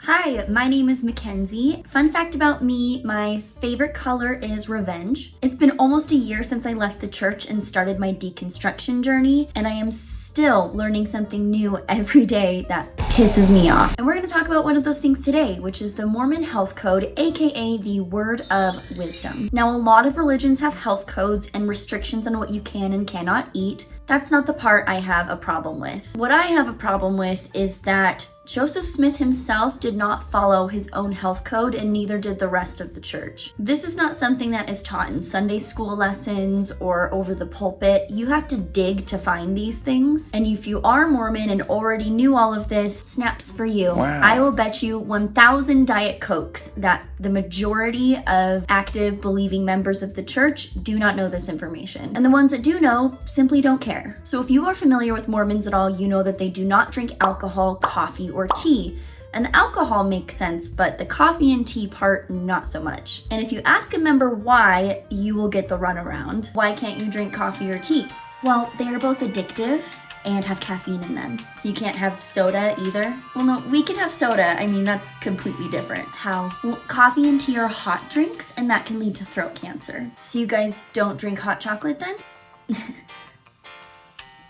Hi, my name is Mackenzie. Fun fact about me, my favorite color is revenge. It's been almost a year since I left the church and started my deconstruction journey, and I am still learning something new every day that pisses me off. And we're going to talk about one of those things today, which is the Mormon health code, aka the word of wisdom. Now, a lot of religions have health codes and restrictions on what you can and cannot eat. That's not the part I have a problem with. What I have a problem with is that Joseph Smith himself did not follow his own health code, and neither did the rest of the church. This is not something that is taught in Sunday school lessons or over the pulpit. You have to dig to find these things. And if you are Mormon and already knew all of this, snaps for you. Wow. I will bet you 1,000 Diet Cokes that the majority of active believing members of the church do not know this information. And the ones that do know simply don't care. So if you are familiar with Mormons at all, you know that they do not drink alcohol, coffee, or tea. And the alcohol makes sense, but the coffee and tea part, not so much. And if you ask a member why, you will get the runaround. Why can't you drink coffee or tea? Well, they are both addictive and have caffeine in them. So you can't have soda either. Well, no, we can have soda. I mean, that's completely different. How? Well, coffee and tea are hot drinks, and that can lead to throat cancer. So you guys don't drink hot chocolate then?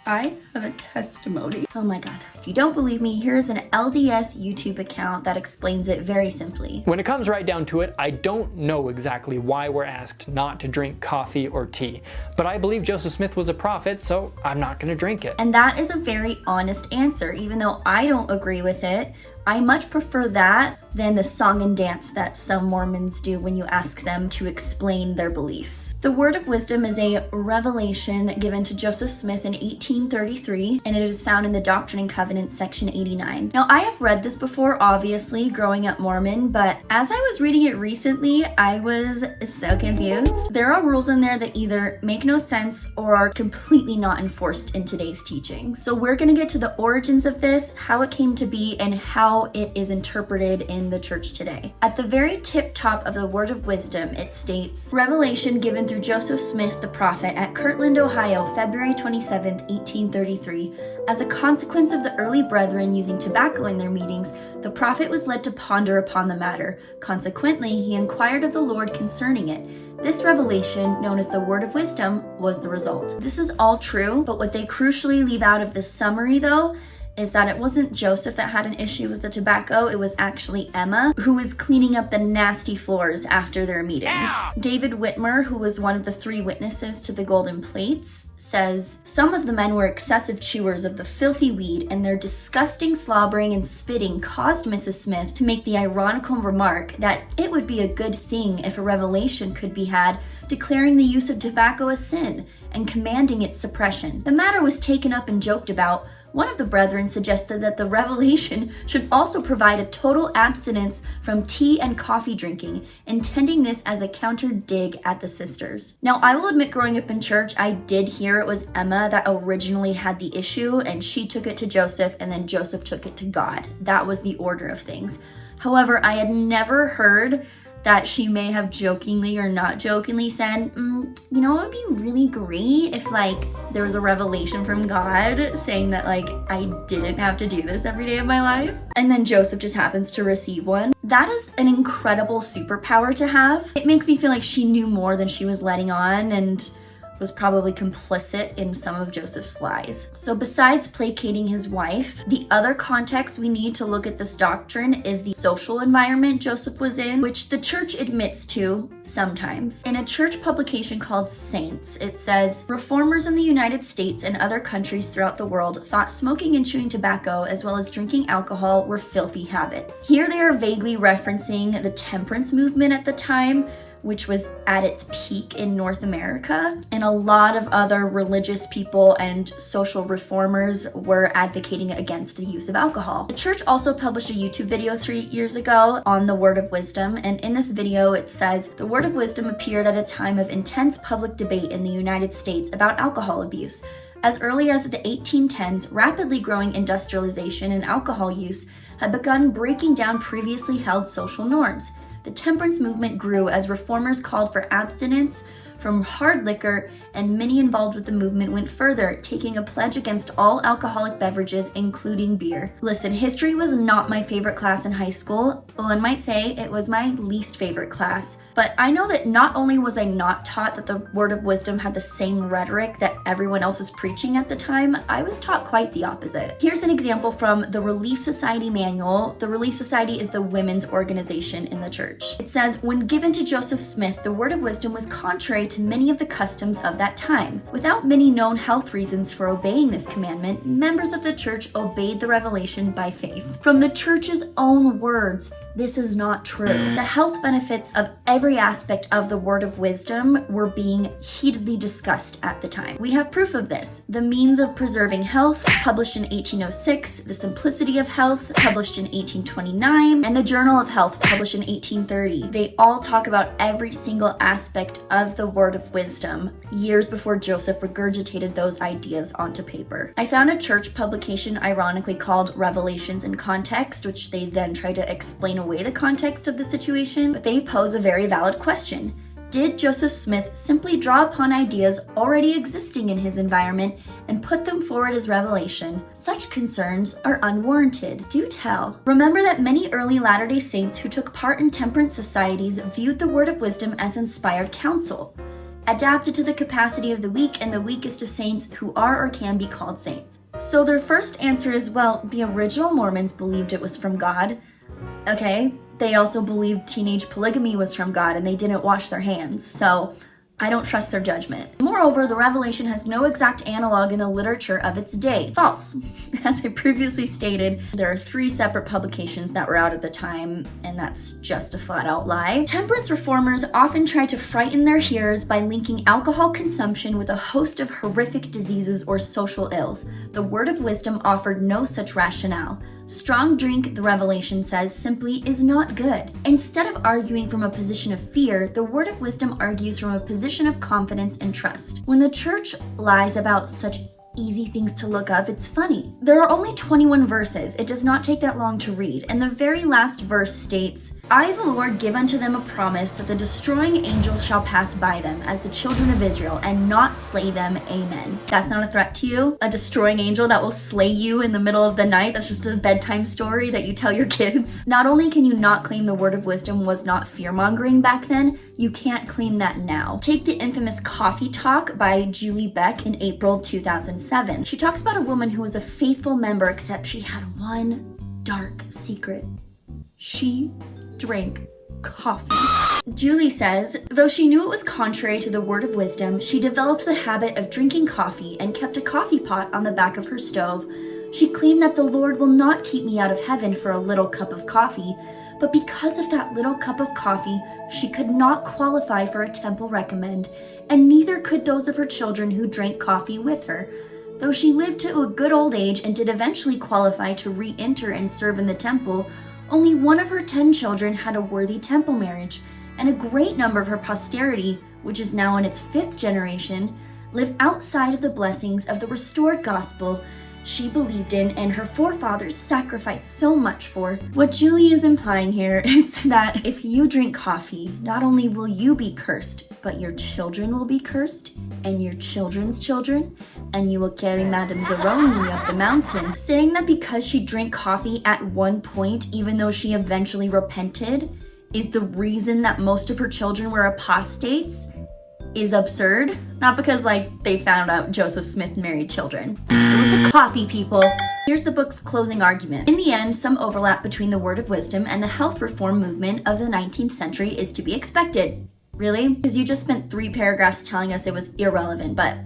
I have a testimony. Oh my God. If you don't believe me, here's an LDS YouTube account that explains it very simply. When it comes right down to it, I don't know exactly why we're asked not to drink coffee or tea, but I believe Joseph Smith was a prophet, so I'm not gonna drink it. And that is a very honest answer. Even though I don't agree with it, I much prefer that than the song and dance that some Mormons do when you ask them to explain their beliefs. The word of wisdom is a revelation given to Joseph Smith in 1833, and it is found in the Doctrine and Covenants, section 89. Now, I have read this before, obviously, growing up Mormon, but as I was reading it recently, I was so confused. There are rules in there that either make no sense or are completely not enforced in today's teaching. So we're gonna get to the origins of this, how it came to be, and how it is interpreted in the church today. At the very tip top of the word of wisdom, it states, revelation given through Joseph Smith the prophet at Kirtland, Ohio, February 27th, 1833. As a consequence of the early brethren using tobacco in their meetings, the prophet was led to ponder upon the matter. Consequently, he inquired of the Lord concerning it. This revelation, known as the word of wisdom, was the result. This is all true, but what they crucially leave out of this summary, though, is that it wasn't Joseph that had an issue with the tobacco, it was actually Emma, who was cleaning up the nasty floors after their meetings. Ow! David Whitmer, who was one of the 3 witnesses to the golden plates, says, some of the men were excessive chewers of the filthy weed, and their disgusting slobbering and spitting caused Mrs. Smith to make the ironical remark that it would be a good thing if a revelation could be had declaring the use of tobacco a sin and commanding its suppression. The matter was taken up and joked about. One of the brethren suggested that the revelation should also provide a total abstinence from tea and coffee drinking, intending this as a counter dig at the sisters. Now, I will admit, growing up in church, I did hear it was Emma that originally had the issue, and she took it to Joseph, and then Joseph took it to God. That was the order of things. However, I had never heard that she may have jokingly or not jokingly said, you know, it would be really great if there was a revelation from God saying that I didn't have to do this every day of my life. And then Joseph just happens to receive one. That is an incredible superpower to have. It makes me feel like she knew more than she was letting on and was probably complicit in some of Joseph's lies. So besides placating his wife, the other context we need to look at this doctrine is the social environment Joseph was in, which the church admits to sometimes. In a church publication called Saints, it says, reformers in the United States and other countries throughout the world thought smoking and chewing tobacco as well as drinking alcohol were filthy habits. Here they are vaguely referencing the Temperance Movement at the time, which was at its peak in North America, and a lot of other religious people and social reformers were advocating against the use of alcohol. The church also published a YouTube video 3 years ago on the word of wisdom, and in this video it says, the word of wisdom appeared at a time of intense public debate in the United States about alcohol abuse. As early as the 1810s, rapidly growing industrialization and alcohol use had begun breaking down previously held social norms. The temperance movement grew as reformers called for abstinence from hard liquor, and many involved with the movement went further, taking a pledge against all alcoholic beverages, including beer. Listen, history was not my favorite class in high school. One might say it was my least favorite class. But I know that not only was I not taught that the word of wisdom had the same rhetoric that everyone else was preaching at the time, I was taught quite the opposite. Here's an example from the Relief Society manual. The Relief Society is the women's organization in the church. It says, when given to Joseph Smith, the word of wisdom was contrary to many of the customs of that time. Without many known health reasons for obeying this commandment, members of the church obeyed the revelation by faith. From the church's own words, this is not true. The health benefits of every aspect of the word of wisdom were being heatedly discussed at the time. We have proof of this. The Means of Preserving Health, published in 1806, The Simplicity of Health, published in 1829, and the Journal of Health, published in 1830. They all talk about every single aspect of the word of wisdom years before Joseph regurgitated those ideas onto paper. I found a church publication ironically called Revelations in Context, which they then tried to explain away the context of the situation, but they pose a very valid question. Did Joseph Smith simply draw upon ideas already existing in his environment and put them forward as revelation? Such concerns are unwarranted. Do tell. Remember that many early Latter-day Saints who took part in temperance societies viewed the word of wisdom as inspired counsel, adapted to the capacity of the weak and the weakest of saints who are or can be called saints. So their first answer is, well, the original Mormons believed it was from God. Okay, they also believed teenage polygamy was from God and they didn't wash their hands, so I don't trust their judgment. Moreover, the revelation has no exact analog in the literature of its day. False. As I previously stated, there are 3 separate publications that were out at the time, and that's just a flat-out lie. Temperance reformers often try to frighten their hearers by linking alcohol consumption with a host of horrific diseases or social ills. The word of wisdom offered no such rationale. Strong drink, the revelation says, simply is not good. Instead of arguing from a position of fear, the word of wisdom argues from a position of confidence and trust. When the church lies about such easy things to look up, it's funny. There are only 21 verses. It does not take that long to read. And the very last verse states, I, the Lord, give unto them a promise that the destroying angel shall pass by them as the children of Israel and not slay them. Amen. That's not a threat to you? A destroying angel that will slay you in the middle of the night? That's just a bedtime story that you tell your kids. Not only can you not claim the word of wisdom was not fear-mongering back then, you can't claim that now. Take the infamous Coffee Talk by Julie Beck in April 2007. She talks about a woman who was a faithful member, except she had one dark secret. She drank coffee. Julie says, though she knew it was contrary to the word of wisdom, she developed the habit of drinking coffee and kept a coffee pot on the back of her stove. She claimed that the Lord will not keep me out of heaven for a little cup of coffee, but because of that little cup of coffee, she could not qualify for a temple recommend, and neither could those of her children who drank coffee with her. Though she lived to a good old age and did eventually qualify to re-enter and serve in the temple, only one of her 10 children had a worthy temple marriage, and a great number of her posterity, which is now in its 5th generation, live outside of the blessings of the restored gospel she believed in and her forefathers sacrificed so much for. What Julie is implying here is that if you drink coffee, not only will you be cursed, but your children will be cursed, and your children's children, and you will carry Madame Zeroni up the mountain. Saying that because she drank coffee at one point, even though she eventually repented, is the reason that most of her children were apostates is absurd. Not because, they found out Joseph Smith married children. It was the coffee people. Here's the book's closing argument. In the end, some overlap between the word of wisdom and the health reform movement of the 19th century is to be expected. Really? Because you just spent 3 paragraphs telling us it was irrelevant, but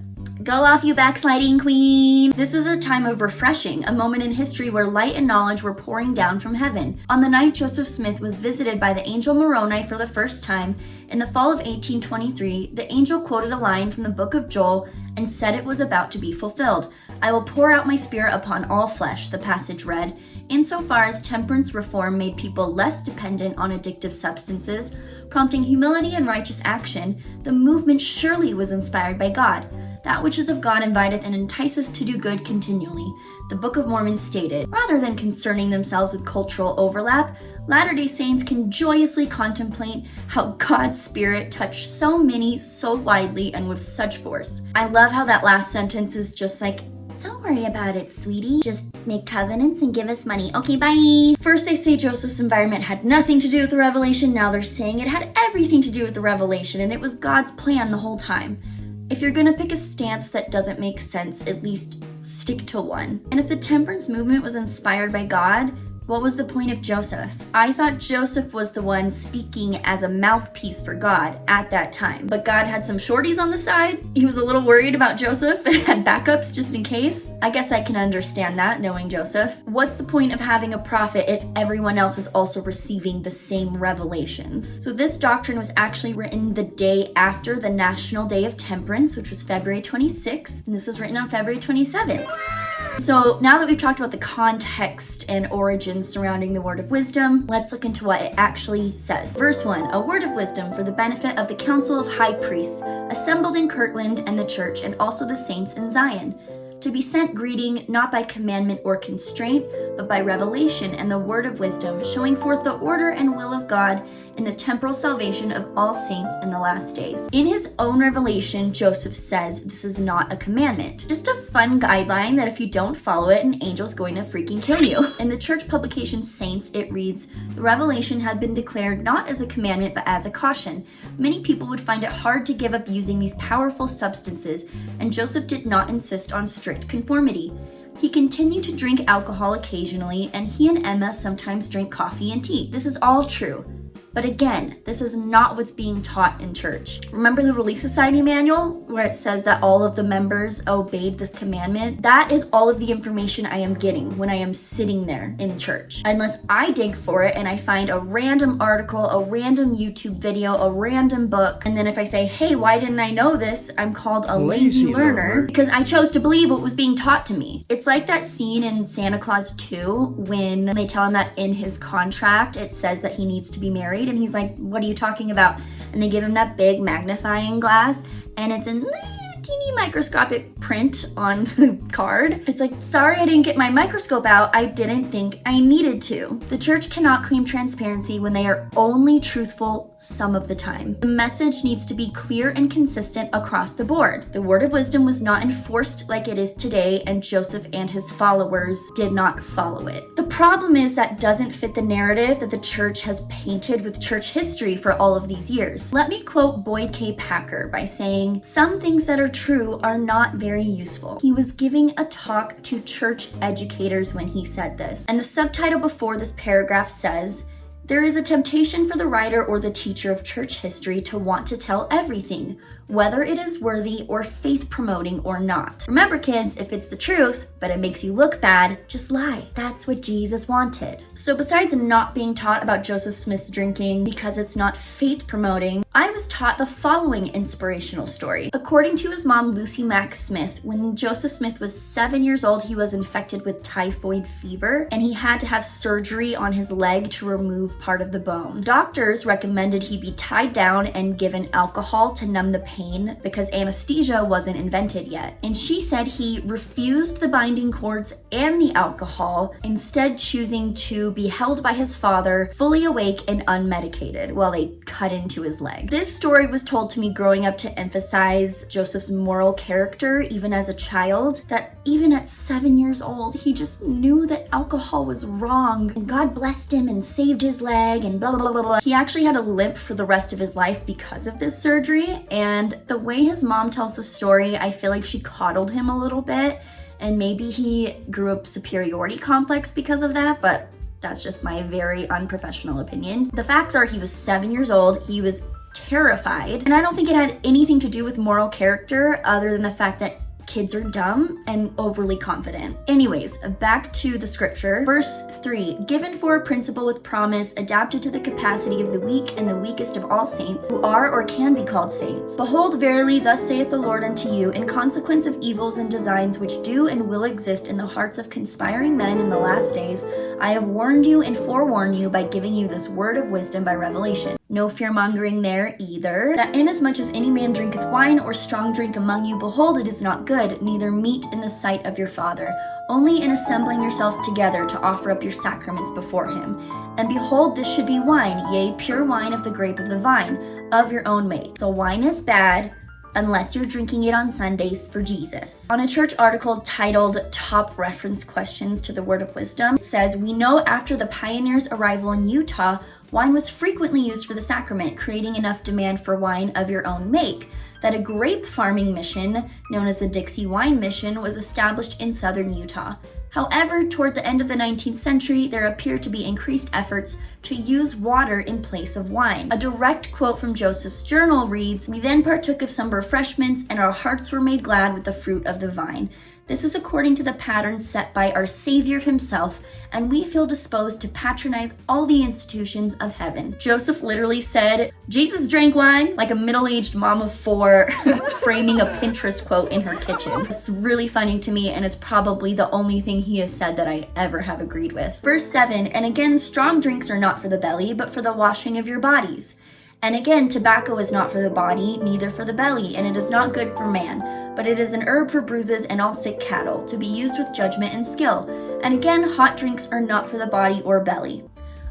go off, you backsliding queen! This was a time of refreshing, a moment in history where light and knowledge were pouring down from heaven. On the night Joseph Smith was visited by the angel Moroni for the first time, in the fall of 1823, the angel quoted a line from the book of Joel and said it was about to be fulfilled. I will pour out my spirit upon all flesh, the passage read. Insofar as temperance reform made people less dependent on addictive substances, prompting humility and righteous action, the movement surely was inspired by God. That which is of God inviteth and enticeth to do good continually, the Book of Mormon stated. Rather than concerning themselves with cultural overlap, Latter-day Saints can joyously contemplate how God's Spirit touched so many so widely and with such force. I love how that last sentence is just like, don't worry about it, sweetie. Just make covenants and give us money. Okay, bye. First they say Joseph's environment had nothing to do with the revelation. Now they're saying it had everything to do with the revelation, and it was God's plan the whole time. If you're gonna pick a stance that doesn't make sense, at least stick to one. And if the Temperance Movement was inspired by God, what was the point of Joseph? I thought Joseph was the one speaking as a mouthpiece for God at that time. But God had some shorties on the side. He was a little worried about Joseph and had backups just in case. I guess I can understand that, knowing Joseph. What's the point of having a prophet if everyone else is also receiving the same revelations? So this doctrine was actually written the day after the National Day of Temperance, which was February 26th, and this was written on February 27th. So now that we've talked about the context and origins surrounding the word of wisdom, let's look into what it actually says. Verse 1, a word of wisdom for the benefit of the council of high priests, assembled in Kirtland and the church, and also the saints in Zion. To be sent greeting, not by commandment or constraint, but by revelation and the word of wisdom, showing forth the order and will of God in the temporal salvation of all saints in the last days. In his own revelation, Joseph says this is not a commandment. Just a fun guideline that if you don't follow it, an angel's going to freaking kill you. In the church publication Saints, it reads, the revelation had been declared not as a commandment, but as a caution. Many people would find it hard to give up using these powerful substances, and Joseph did not insist on strict conformity. He continued to drink alcohol occasionally, and he and Emma sometimes drank coffee and tea. This is all true. But again, this is not what's being taught in church. Remember the Relief Society manual where it says that all of the members obeyed this commandment? That is all of the information I am getting when I am sitting there in church. Unless I dig for it and I find a random article, a random YouTube video, a random book, and then if I say, hey, why didn't I know this? I'm called a lazy learner because I chose to believe what was being taught to me. It's like that scene in Santa Claus 2 when they tell him that in his contract it says that he needs to be married. And he's like, what are you talking about? And they give him that big magnifying glass and it's in teeny microscopic print on the card. It's like, sorry I didn't get my microscope out. I didn't think I needed to. The church cannot claim transparency when they are only truthful some of the time. The message needs to be clear and consistent across the board. The word of wisdom was not enforced like it is today, and Joseph and his followers did not follow it. The problem is that doesn't fit the narrative that the church has painted with church history for all of these years. Let me quote Boyd K. Packer by saying, some things that are true are not very useful. He was giving a talk to church educators when he said this. And the subtitle before this paragraph says, there is a temptation for the writer or the teacher of church history to want to tell everything, whether it is worthy or faith-promoting or not. Remember, kids, if it's the truth, but it makes you look bad, just lie. That's what Jesus wanted. So besides not being taught about Joseph Smith's drinking because it's not faith-promoting, I was taught the following inspirational story. According to his mom, Lucy Mack Smith, when Joseph Smith was 7 years old, he was infected with typhoid fever, and he had to have surgery on his leg to remove part of the bone. Doctors recommended he be tied down and given alcohol to numb the pain because anesthesia wasn't invented yet. And she said he refused the binding cords and the alcohol, instead choosing to be held by his father, fully awake and unmedicated, while they cut into his leg. This story was told to me growing up to emphasize Joseph's moral character, even as a child, that even at 7 years old, he just knew that alcohol was wrong, and God blessed him and saved his leg and blah, blah, blah, blah. He actually had a limp for the rest of his life because of this surgery, and the way his mom tells the story, I feel like she coddled him a little bit, and maybe he grew a superiority complex because of that, but that's just my very unprofessional opinion. The facts are he was 7 years old, he was terrified, and I don't think it had anything to do with moral character other than the fact that kids are dumb and overly confident. Anyways, back to the scripture. Verse 3, given for a principle with promise, adapted to the capacity of the weak and the weakest of all saints, who are or can be called saints. Behold, verily, thus saith the Lord unto you, in consequence of evils and designs which do and will exist in the hearts of conspiring men in the last days, I have warned you and forewarned you by giving you this word of wisdom by revelation. No fear-mongering there either. That inasmuch as any man drinketh wine or strong drink among you, behold, it is not good, neither meet in the sight of your Father, only in assembling yourselves together to offer up your sacraments before him. And behold, this should be wine, yea, pure wine of the grape of the vine, of your own make. So wine is bad, unless you're drinking it on Sundays for Jesus. On a church article titled Top Reference Questions to the Word of Wisdom, it says, we know after the pioneers' arrival in Utah, wine was frequently used for the sacrament, creating enough demand for wine of your own make, that a grape farming mission, known as the Dixie Wine Mission, was established in southern Utah. However, toward the end of the 19th century, there appeared to be increased efforts to use water in place of wine. A direct quote from Joseph's journal reads, we then partook of some refreshments, and our hearts were made glad with the fruit of the vine. This is according to the pattern set by our Savior himself, and we feel disposed to patronize all the institutions of heaven. Joseph literally said, Jesus drank wine, like a middle-aged mom of 4 framing a Pinterest quote in her kitchen. It's really funny to me, and it's probably the only thing he has said that I ever have agreed with. Verse 7, and again, strong drinks are not for the belly, but for the washing of your bodies. And again, tobacco is not for the body, neither for the belly, and it is not good for man, but it is an herb for bruises and all sick cattle, to be used with judgment and skill. And again, hot drinks are not for the body or belly.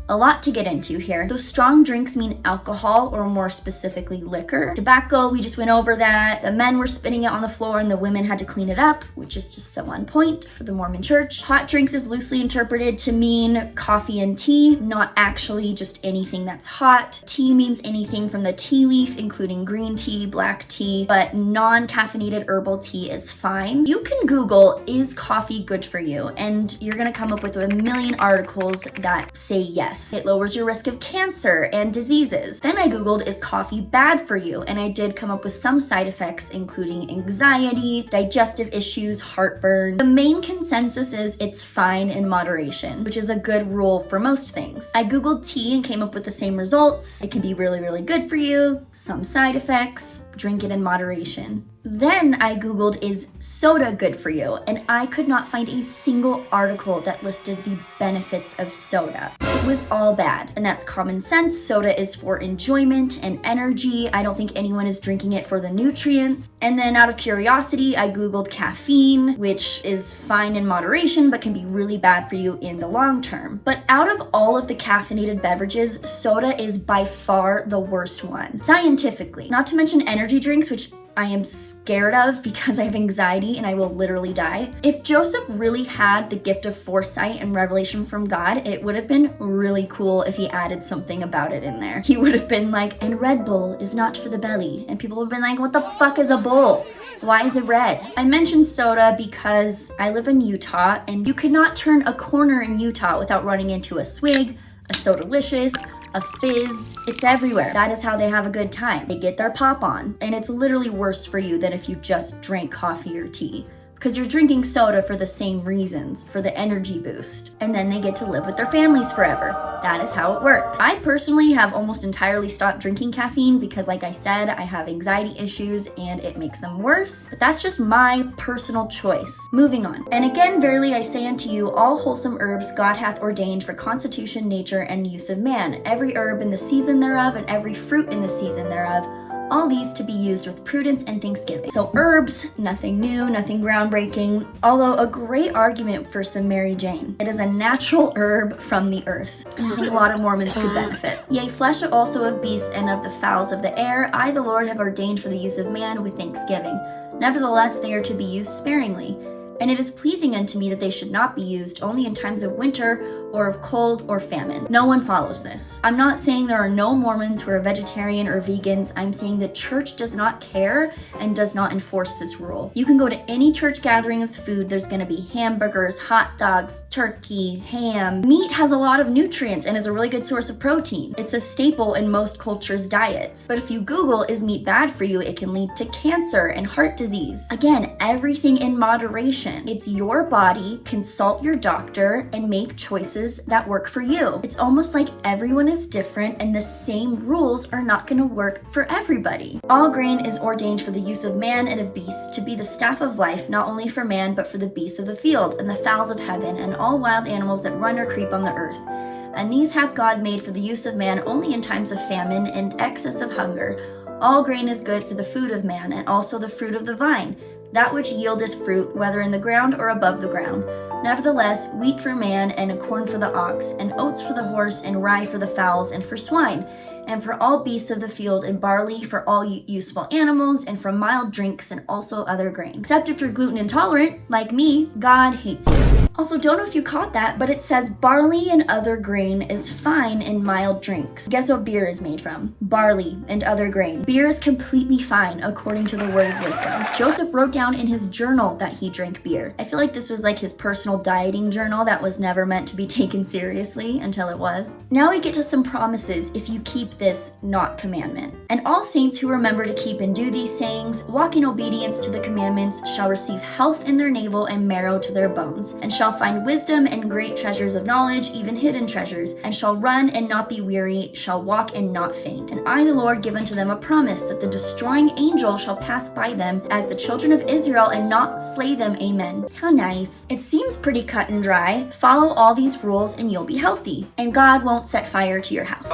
A lot to get into here. So strong drinks mean alcohol, or more specifically liquor. Tobacco, we just went over that. The men were spitting it on the floor and the women had to clean it up, which is just so on point for the Mormon church. Hot drinks is loosely interpreted to mean coffee and tea, not actually just anything that's hot. Tea means anything from the tea leaf, including green tea, black tea, but non-caffeinated herbal tea is fine. You can Google, is coffee good for you? And you're gonna come up with a million articles that say yes. It lowers your risk of cancer and diseases. Then I Googled, is coffee bad for you? And I did come up with some side effects, including anxiety, digestive issues, heartburn. The main consensus is it's fine in moderation, which is a good rule for most things. I Googled tea and came up with the same results. It can be really, really good for you, some side effects, drink it in moderation. Then I Googled, is soda good for you? And I could not find a single article that listed the benefits of soda. It was all bad. And that's common sense. Soda is for enjoyment and energy. I don't think anyone is drinking it for the nutrients. And then out of curiosity, I Googled caffeine, which is fine in moderation, but can be really bad for you in the long term. But out of all of the caffeinated beverages, soda is by far the worst one, scientifically. Not to mention energy drinks, which I am scared of because I have anxiety and I will literally die. If Joseph really had the gift of foresight and revelation from God, it would have been really cool if he added something about it in there. He would have been like, and Red Bull is not for the belly. And people would have been like, what the fuck is a bull? Why is it red? I mentioned soda because I live in Utah and you could not turn a corner in Utah without running into a swig, a Sodalicious, a fizz. It's everywhere. That is how they have a good time. They get their pop on. And it's literally worse for you than if you just drank coffee or tea, because you're drinking soda for the same reasons, for the energy boost. And then they get to live with their families forever. That is how it works. I personally have almost entirely stopped drinking caffeine because, like I said, I have anxiety issues and it makes them worse. But that's just my personal choice. Moving on. And again, verily I say unto you, all wholesome herbs God hath ordained for constitution, nature, and use of man. Every herb in the season thereof, and every fruit in the season thereof, all these to be used with prudence and thanksgiving. So herbs, nothing new, nothing groundbreaking, although a great argument for some Mary Jane. It is a natural herb from the earth. I think a lot of Mormons could benefit. Yea, flesh also of beasts and of the fowls of the air, I the Lord have ordained for the use of man with thanksgiving. Nevertheless, they are to be used sparingly. And it is pleasing unto me that they should not be used only in times of winter or of cold or famine. No one follows this. I'm not saying there are no Mormons who are vegetarian or vegans. I'm saying the church does not care and does not enforce this rule. You can go to any church gathering with food. There's gonna be hamburgers, hot dogs, turkey, ham. Meat has a lot of nutrients and is a really good source of protein. It's a staple in most cultures' diets. But if you Google, is meat bad for you, it can lead to cancer and heart disease. Again, everything in moderation. It's your body. Consult your doctor and make choices that work for you. It's almost like everyone is different and the same rules are not going to work for everybody. All grain is ordained for the use of man and of beasts, to be the staff of life, not only for man, but for the beasts of the field, and the fowls of heaven, and all wild animals that run or creep on the earth. and these hath God made for the use of man only in times of famine and excess of hunger. All grain is good for the food of man, and also the fruit of the vine, that which yieldeth fruit, whether in the ground or above the ground. Nevertheless, wheat for man, and corn for the ox, and oats for the horse, and rye for the fowls, and for swine, and for all beasts of the field, and barley for all useful animals, and for mild drinks, and also other grain. Except if you're gluten intolerant, like me, God hates you. Also, don't know if you caught that, but it says barley and other grain is fine in mild drinks. Guess what beer is made from? Barley and other grain. Beer is completely fine, according to the word of wisdom. Joseph wrote down in his journal that he drank beer. I feel like this was like his personal dieting journal that was never meant to be taken seriously until it was. Now we get to some promises if you keep this not commandment. And all saints who remember to keep and do these sayings, walk in obedience to the commandments, shall receive health in their navel and marrow to their bones, and shall find wisdom and great treasures of knowledge, even hidden treasures, and shall run and not be weary, shall walk and not faint. And I, the Lord, give unto them a promise that the destroying angel shall pass by them as the children of Israel and not slay them. Amen. How nice. It seems pretty cut and dry. Follow all these rules and you'll be healthy, and God won't set fire to your house.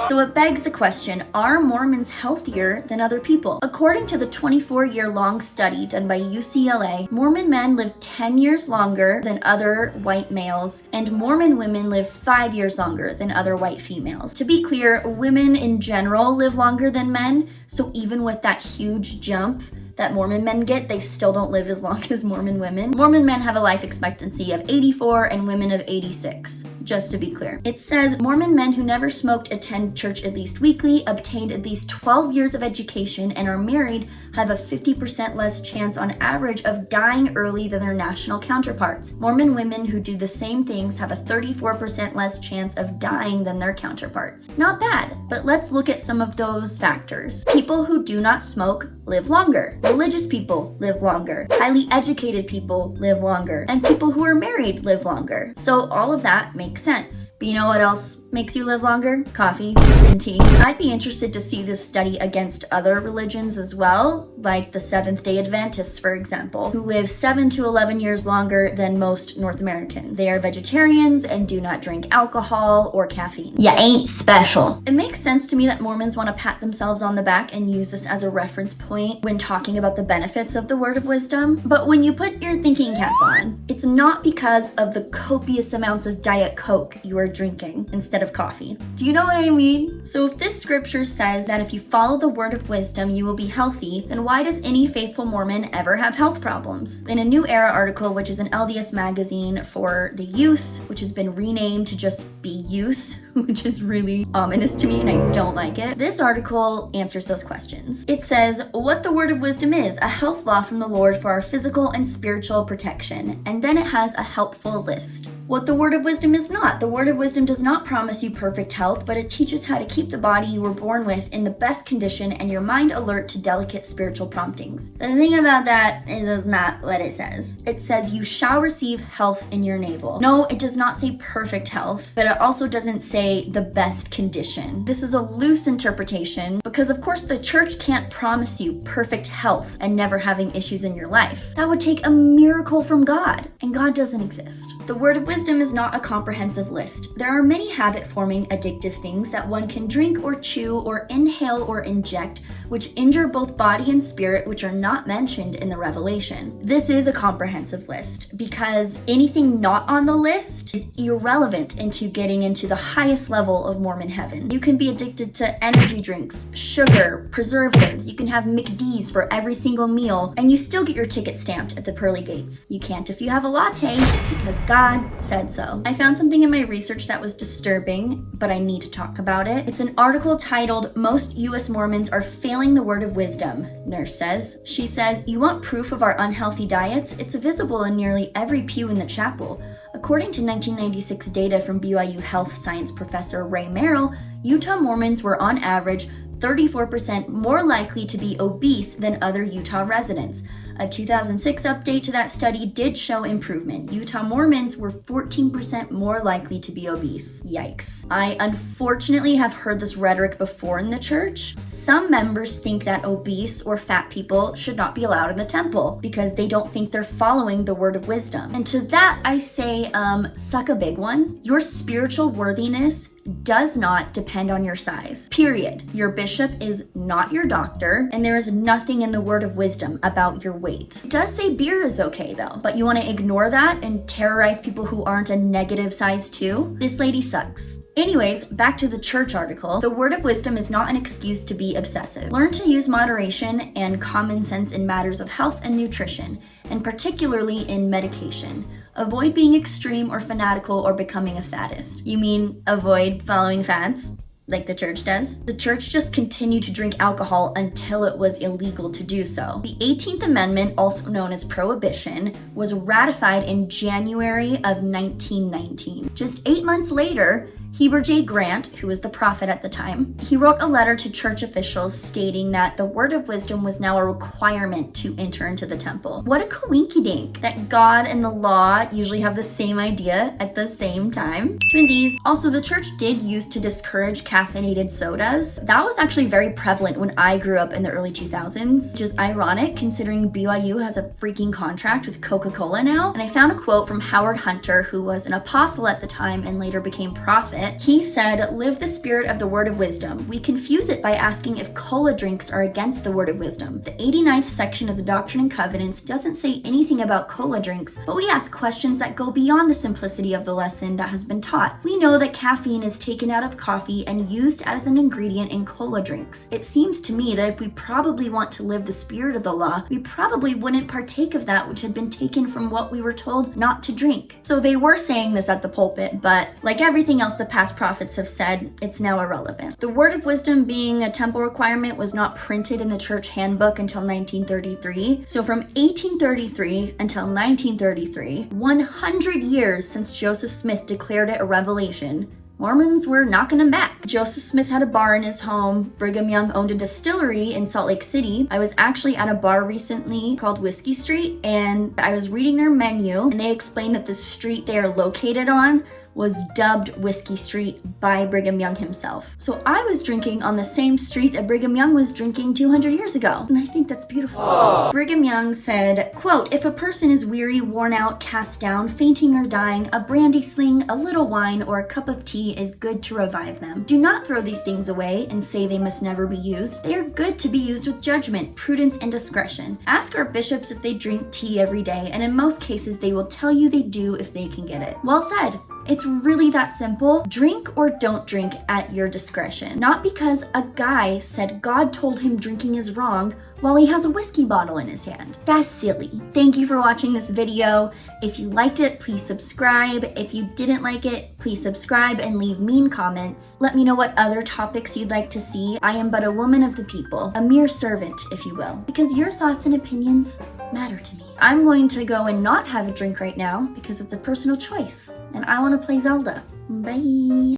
So it begs the question, are Mormons healthier than other people? According to the 24-year-long study done by UCLA, Mormon men live 10 years longer than other white males, and Mormon women live 5 years longer than other white females. To be clear, women in general live longer than men, so even with that huge jump that Mormon men get, they still don't live as long as Mormon women. Mormon men have a life expectancy of 84 and women of 86, just to be clear. It says Mormon men who never smoked attend church at least weekly, obtained at least 12 years of education, and are married have a 50% less chance on average of dying early than their national counterparts. Mormon women who do the same things have a 34% less chance of dying than their counterparts. Not bad, but let's look at some of those factors. People who do not smoke live longer. Religious people live longer. Highly educated people live longer. And people who are married live longer. So all of that makes sense. But you know what else makes you live longer? Coffee and tea. I'd be interested to see this study against other religions as well, like the Seventh-day Adventists, for example, who live 7 to 11 years longer than most North Americans. They are vegetarians and do not drink alcohol or caffeine. Ya ain't special. It makes sense to me that Mormons want to pat themselves on the back and use this as a reference point when talking about the benefits of the word of wisdom. But when you put your thinking cap on, it's not because of the copious amounts of Diet Coke you are drinking instead of coffee. Do you know what I mean? So if this scripture says that if you follow the word of wisdom, you will be healthy, then why does any faithful Mormon ever have health problems? In a New Era article, which is an LDS magazine for the youth, which has been renamed to just be youth, which is really ominous to me and I don't like it. This article answers those questions. It says, what the word of wisdom is, a health law from the Lord for our physical and spiritual protection. And then it has a helpful list. What the word of wisdom is not. The word of wisdom does not promise you perfect health, but it teaches how to keep the body you were born with in the best condition and your mind alert to delicate spiritual promptings. The thing about that is not what it says. It says you shall receive health in your navel. No, it does not say perfect health, but it also doesn't say the best condition. This is a loose interpretation because of course the church can't promise you perfect health and never having issues in your life. That would take a miracle from God, and God doesn't exist. The word of wisdom is not a comprehensive list. There are many habit-forming addictive things that one can drink or chew or inhale or inject which injure both body and spirit, which are not mentioned in the Revelation. This is a comprehensive list because anything not on the list is irrelevant into getting into the highest level of Mormon heaven. You can be addicted to energy drinks, sugar, preservatives. You can have McD's for every single meal, and you still get your ticket stamped at the pearly gates. You can't if you have a latte because God said so. I found something in my research that was disturbing, but I need to talk about it. It's an article titled, Most U.S. Mormons Are Failing the Word of Wisdom, nurse says. She says, you want proof of our unhealthy diets? It's visible in nearly every pew in the chapel. According to 1996 data from BYU health science professor Ray Merrill, Utah Mormons were on average 34% more likely to be obese than other Utah residents. A 2006 update to that study did show improvement. Utah Mormons were 14% more likely to be obese. Yikes. I unfortunately have heard this rhetoric before in the church. Some members think that obese or fat people should not be allowed in the temple because they don't think they're following the word of wisdom. And to that I say, suck a big one. Your spiritual worthiness does not depend on your size. Period. Your bishop is not your doctor, and there is nothing in the word of wisdom about your weight. It does say beer is okay though, but you want to ignore that and terrorize people who aren't a negative size too? This lady sucks. Anyways, back to the church article. The word of wisdom is not an excuse to be obsessive. Learn to use moderation and common sense in matters of health and nutrition, and particularly in medication. Avoid being extreme or fanatical or becoming a faddist. You mean avoid following fads? Like the church does? The church just continued to drink alcohol until it was illegal to do so. The 18th Amendment, also known as Prohibition, was ratified in January of 1919. Just 8 months later, Heber J. Grant, who was the prophet at the time, he wrote a letter to church officials stating that the word of wisdom was now a requirement to enter into the temple. What a coinkydink that God and the law usually have the same idea at the same time. Twinsies. Also, the church did used to discourage caffeinated sodas. That was actually very prevalent when I grew up in the early 2000s, which is ironic considering BYU has a freaking contract with Coca-Cola now. And I found a quote from Howard Hunter, who was an apostle at the time and later became prophet. He said, "Live the spirit of the word of wisdom. We confuse it by asking if cola drinks are against the word of wisdom. The 89th section of the Doctrine and Covenants doesn't say anything about cola drinks, but we ask questions that go beyond the simplicity of the lesson that has been taught. We know that caffeine is taken out of coffee and used as an ingredient in cola drinks. It seems to me that if we probably want to live the spirit of the law, we probably wouldn't partake of that which had been taken from what we were told not to drink." So they were saying this at the pulpit, but like everything else the past prophets have said, it's now irrelevant. The word of wisdom being a temple requirement was not printed in the church handbook until 1933. So from 1833 until 1933, 100 years since Joseph Smith declared it a revelation, Mormons were knocking them back. Joseph Smith had a bar in his home. Brigham Young owned a distillery in Salt Lake City. I was actually at a bar recently called Whiskey Street, and I was reading their menu, and they explained that the street they are located on was dubbed Whiskey Street by Brigham Young himself. So I was drinking on the same street that Brigham Young was drinking 200 years ago. And I think that's beautiful. Aww. Brigham Young said, quote, "If a person is weary, worn out, cast down, fainting or dying, a brandy sling, a little wine, or a cup of tea is good to revive them. Do not throw these things away and say they must never be used. They are good to be used with judgment, prudence, and discretion. Ask our bishops if they drink tea every day, and in most cases they will tell you they do if they can get it." Well said. It's really that simple. Drink or don't drink at your discretion. Not because a guy said God told him drinking is wrong while he has a whiskey bottle in his hand. That's silly. Thank you for watching this video. If you liked it, please subscribe. If you didn't like it, please subscribe and leave mean comments. Let me know what other topics you'd like to see. I am but a woman of the people, a mere servant, if you will, because your thoughts and opinions matter to me. I'm going to go and not have a drink right now because it's a personal choice, and I want to play Zelda. Bye.